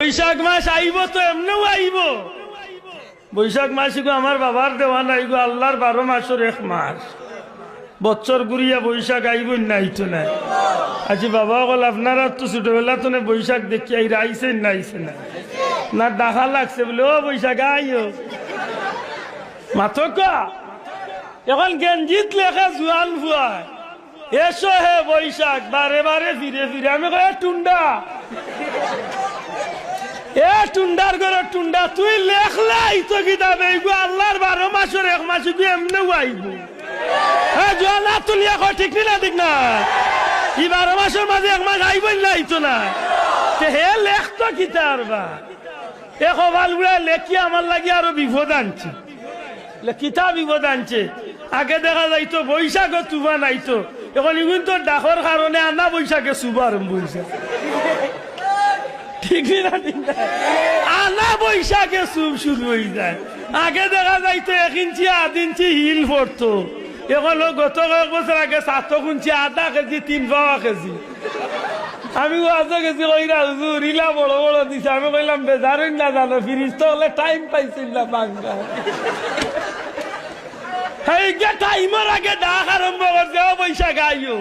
বৈশাখ মাস আইব তো এমনিও আইব। বৈশাখ মাস গো আমার বাবার দেওয়া নাই গো, আল্লাহর 12 মাসের এক মাস। বছর ঘুরিয়া বৈশাখ আইব নাইতো নাই। আচ্ছা বাবা বল আপনারা তো ছোটবেলা তো বৈশাখ দেখি আইসেন না আইসে না না দেখা লাগছে বলে ও বৈশাখ আইও মাথক এখন গেঞ্জিত লেখা জোয়ান ফুয়ায় এসো হে বৈশাখ বারে বারে ফিরে ফিরে আমি কয় টুন্ডা এ টুন্ডার ঘরে টুন্ডা তুই লেখলাই তো কিতাব এইগো আল্লাহর 12 মাসের এক মাস এমনি আইব। হ্যাঁ জোয়ানা তুলিয়া কয় ঠিক না ঠিক না ই 12 মাসের মাঝে এক মাস আইব নাইতো না হে লেখ তো কিতার বা এ কবাল গুলা লেখি আমার লাগি আরো বিপদ আনছে কিতা বিপদ আনছে। আগে দেখা যাইতো বৈশাখও তুবা নাইতো, এখন ইগুন তো ডাকর কারণে আনা বৈশাখে চুবা আরম্ভ হয়েছে। ঠিক না ঠিক না আনা বৈশাখে চুপ শুরু হয়ে যায়। আগে দেখা যাইতো 1 ইঞ্চি 8 ইঞ্চি হিল পড়তো, এখন গত কয়েক বছর আগে 7 ইঞ্চি 8 কেজি 3 পাওয়া কেজি। আমি আজ গেছি কইরা হুজুর ইলা বড় বড় দিছে। আমি কইলাম বেজারই না জানো ফিরিস তো হলে টাইম পাইছিল না বাংলা টাইমের আগে ডাক আরম্ভ করছে ও বৈশাখ আইও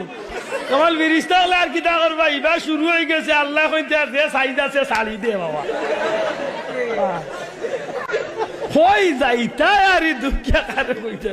তোমার ফিরিস্তা হলে আর কিতা করবা এবার শুরু হয়ে গেছে। আল্লাহ কইতে আছে সাইজ আছে শাড়ি দে বাবা হই যাইতা আর দুঃখিয়া কারে কইতে